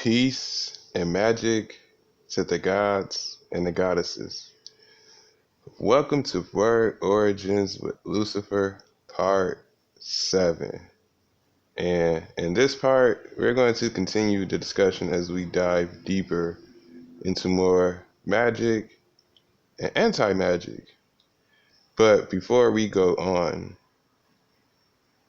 Peace and magic to the gods and the goddesses. Welcome to Word Origins with Lucifer, Part 7. And in this part, we're going to continue the discussion as we dive deeper into more magic and anti-magic. But before we go on,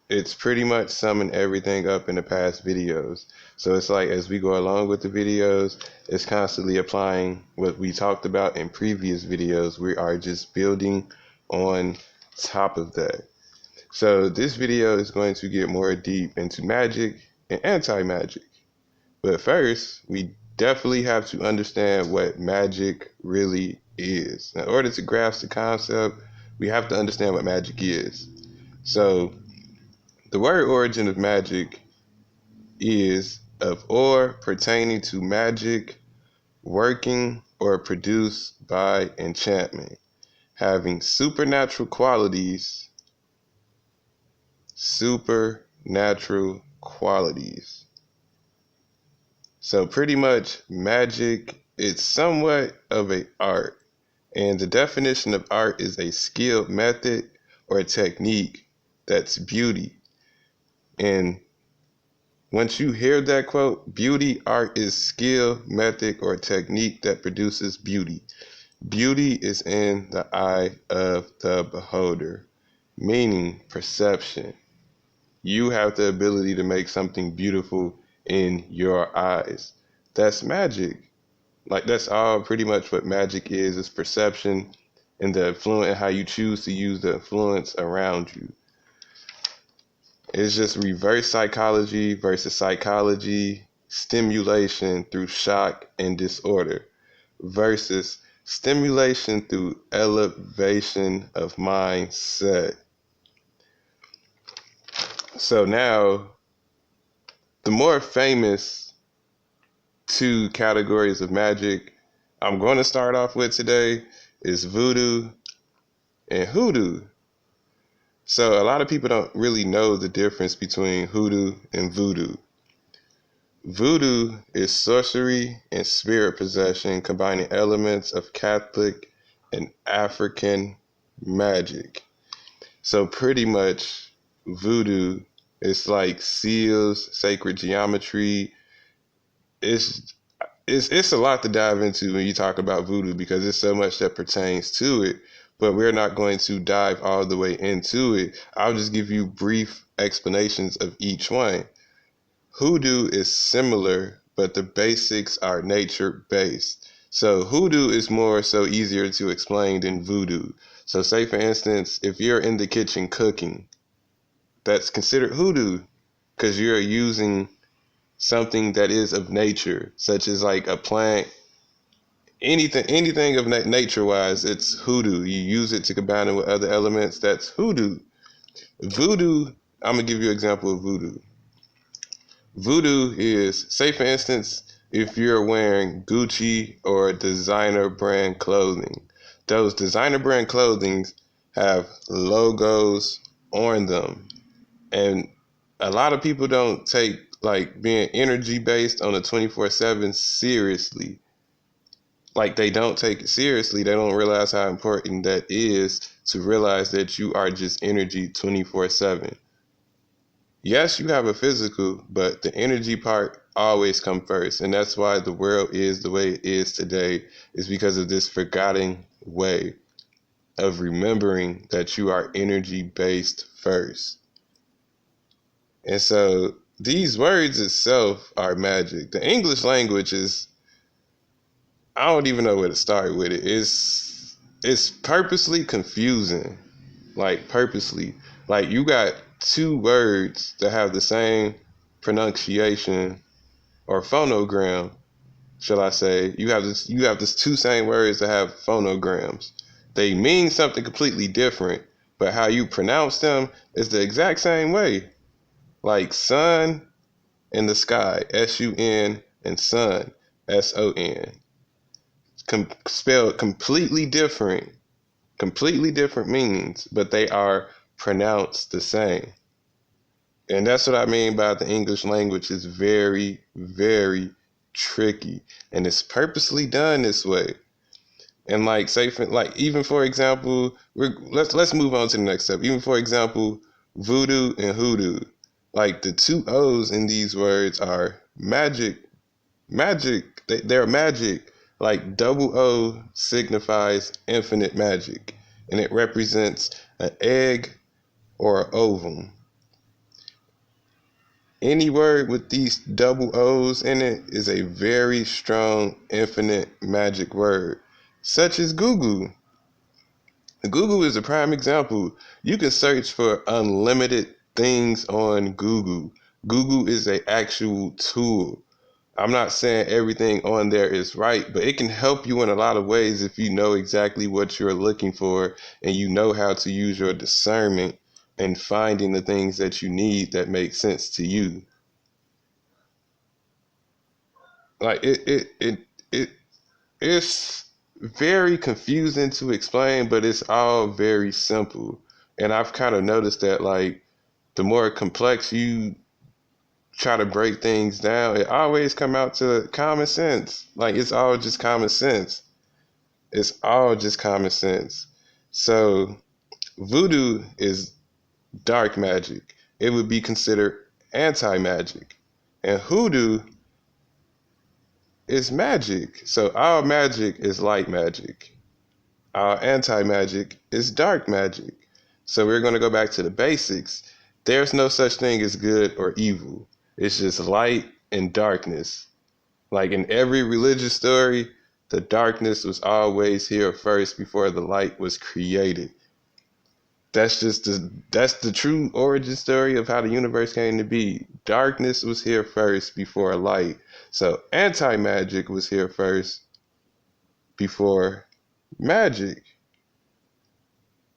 it's pretty much summing everything up in the past videos. So it's like as we go along with the videos, it's constantly applying what we talked about in previous videos. We are just building on top of that. So this video is going to get more deep into magic and anti-magic. But first, we definitely have to understand what magic really is. In order to grasp the concept, we have to understand what magic is. So the word origin of magic is of or pertaining to magic, working or produced by enchantment, having supernatural qualities. Supernatural qualities. So pretty much magic is somewhat of an art. And the definition of art is a skilled method or a technique that's beauty. And once you hear that quote, beauty, art is skill, method, or technique that produces beauty. Beauty is in the eye of the beholder, meaning perception. You have the ability to make something beautiful in your eyes. That's magic. Like that's all pretty much what magic is perception and the influence and how you choose to use the influence around you. It's just reverse psychology versus psychology, stimulation through shock and disorder versus stimulation through elevation of mindset. So now, the more famous two categories of magic I'm going to start off with today is voodoo and hoodoo. So a lot of people don't really know the difference between hoodoo and voodoo. Voodoo is sorcery and spirit possession combining elements of Catholic and African magic. So pretty much voodoo is like seals, sacred geometry. It's a lot to dive into when you talk about voodoo because there's so much that pertains to it. But we're not going to dive all the way into it. I'll just give you brief explanations of each one. Hoodoo is similar, but the basics are nature-based. So hoodoo is more so easier to explain than voodoo. So say, for instance, if you're in the kitchen cooking, that's considered hoodoo because you're using something that is of nature, such as like a plant. Anything of nature-wise, it's hoodoo. You use it to combine it with other elements. That's hoodoo. Voodoo, I'm going to give you an example of voodoo. Voodoo is, say for instance, if you're wearing Gucci or designer brand clothing. Those designer brand clothing have logos on them. And a lot of people don't take like being energy based on a 24/7 seriously. Like they don't take it seriously. They don't realize how important that is to realize that you are just energy 24/7. Yes, you have a physical, but the energy part always comes first. And that's why the world is the way it is today, is because of this forgotten way of remembering that you are energy based first. And so these words itself are magic. The English language is, I don't even know where to start with it. It's purposely confusing. Like purposely. Like you got two words that have the same pronunciation or phonogram, shall I say. You have this two same words that have phonograms. They mean something completely different, but how you pronounce them is the exact same way. Like sun in the sky, S-U-N, and sun, S-O-N. Spelled completely different meanings, but they are pronounced the same. And that's what I mean by the English language is very, very tricky, and it's purposely done this way. And like say for like even for example, let's move on to the next step. Even for example, voodoo and hoodoo, like the two O's in these words are magic. Magic, they're magic. Like double O signifies infinite magic, and it represents an egg or an ovum. Any word with these double O's in it is a very strong infinite magic word, such as Google. Google is a prime example. You can search for unlimited things on Google. Google is an actual tool. I'm not saying everything on there is right, but it can help you in a lot of ways if you know exactly what you're looking for and you know how to use your discernment and finding the things that you need that make sense to you. Like it's very confusing to explain, but it's all very simple. And I've kind of noticed that like the more complex you try to break things down, it always come out to common sense. Like it's all just common sense. It's all just common sense. So voodoo is dark magic. It would be considered anti-magic. And hoodoo is magic. So our magic is light magic. Our anti-magic is dark magic. So we're going to go back to the basics. There's no such thing as good or evil. It's just light and darkness. Like in every religious story, the darkness was always here first before the light was created. That's the true origin story of how the universe came to be. Darkness was here first before light. So anti-magic was here first before magic.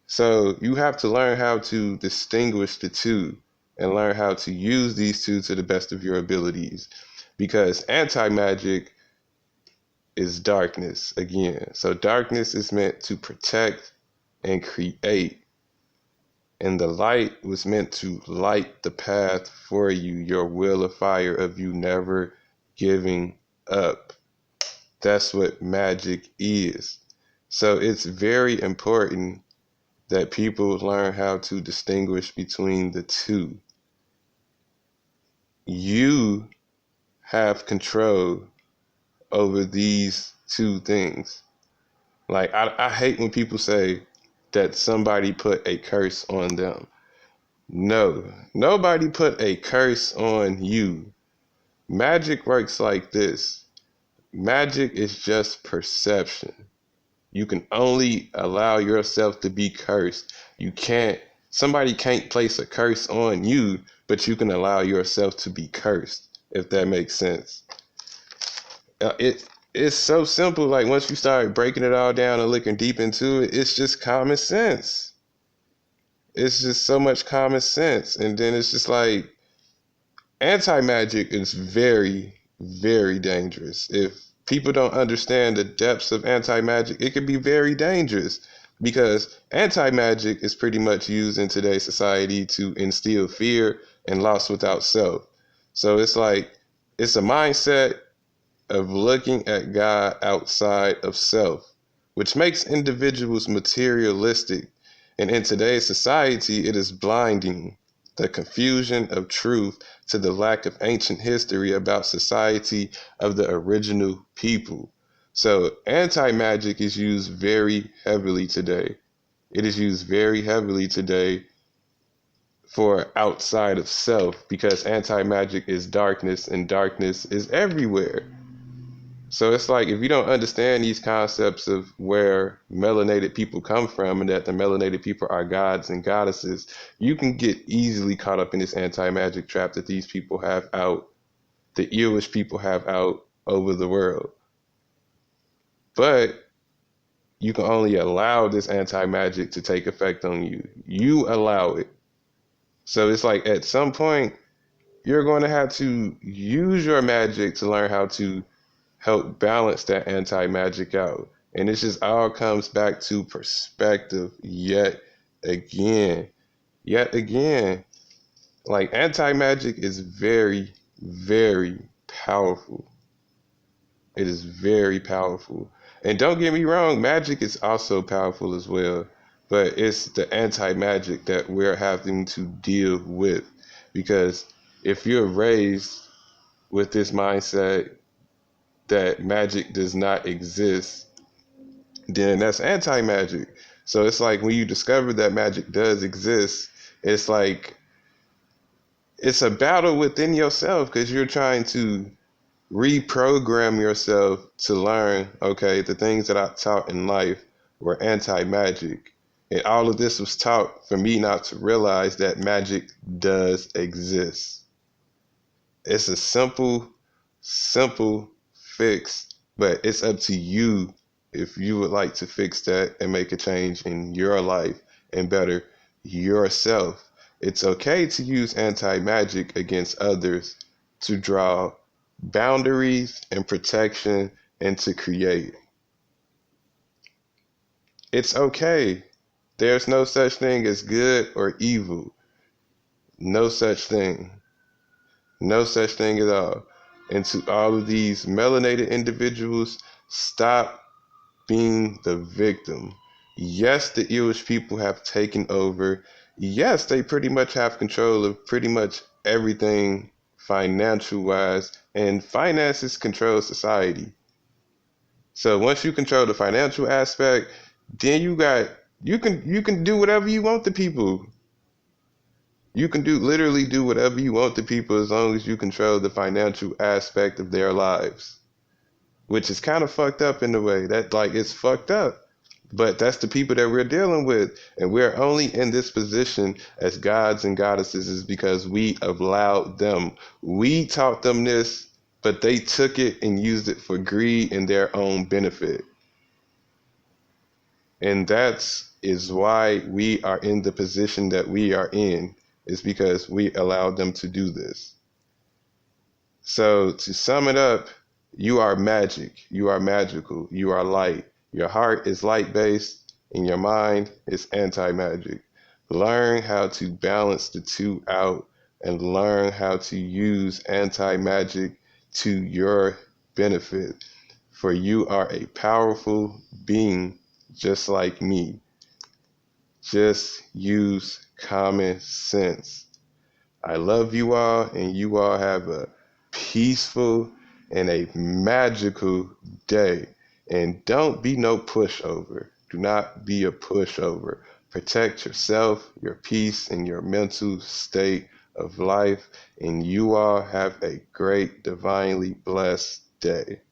So you have to learn how to distinguish the two and learn how to use these two to the best of your abilities. Because anti-magic is darkness again. So darkness is meant to protect and create. And the light was meant to light the path for you, your will of fire of you never giving up. That's what magic is. So it's very important that people learn how to distinguish between the two. You have control over these two things. Like, I hate when people say that somebody put a curse on them. No, nobody put a curse on you. Magic works like this. Magic is just perception. You can only allow yourself to be cursed. Somebody can't place a curse on you, but you can allow yourself to be cursed, if that makes sense. It's so simple. Like once you start breaking it all down and looking deep into it, it's just common sense. It's just so much common sense. And then it's just like anti-magic is very, very dangerous. If people don't understand the depths of anti-magic, it can be very dangerous because anti-magic is pretty much used in today's society to instill fear and loss without self. So it's like, it's a mindset of looking at God outside of self, which makes individuals materialistic. And in today's society, it is blinding. The confusion of truth to the lack of ancient history about society of the original people. So anti-magic is used very heavily today. It is used very heavily today for outside of self because anti-magic is darkness and darkness is everywhere. So it's like if you don't understand these concepts of where melanated people come from and that the melanated people are gods and goddesses, you can get easily caught up in this anti-magic trap that these people have out, the earwish people have out over the world. But you can only allow this anti-magic to take effect on you. You allow it. So it's like at some point, you're going to have to use your magic to learn how to help balance that anti-magic out. And it just all comes back to perspective yet again. Yet again, like anti-magic is very, very powerful. It is very powerful. And don't get me wrong, magic is also powerful as well. But it's the anti-magic that we're having to deal with. Because if you're raised with this mindset that magic does not exist, then that's anti-magic. So it's like when you discover that magic does exist, it's like it's a battle within yourself because you're trying to reprogram yourself to learn, okay, the things that I taught in life were anti-magic. And all of this was taught for me not to realize that magic does exist. It's a simple fix, but it's up to you if you would like to fix that and make a change in your life and better yourself. It's okay to use anti-magic against others to draw boundaries and protection and to create. It's okay. There's no such thing as good or evil. No such thing. No such thing at all. And to all of these melanated individuals, stop being the victim. Yes, the Jewish people have taken over. Yes, they pretty much have control of pretty much everything financial wise, and finances control society. So once you control the financial aspect, then you can do whatever you want to people. You can literally do whatever you want to people as long as you control the financial aspect of their lives, which is kind of fucked up in a way. That like it's fucked up. But that's the people that we're dealing with. And we're only in this position as gods and goddesses is because we allowed them. We taught them this, but they took it and used it for greed and their own benefit. And that is why we are in the position that we are in, is because we allowed them to do this. So to sum it up, you are magic, you are magical, you are light. Your heart is light based and your mind is anti-magic. Learn how to balance the two out and learn how to use anti-magic to your benefit. For you are a powerful being just like me. Just use common sense. I love you all, and you all have a peaceful and a magical day. And don't be no pushover. Do not be a pushover. Protect yourself, your peace, and your mental state of life. And you all have a great, divinely blessed day.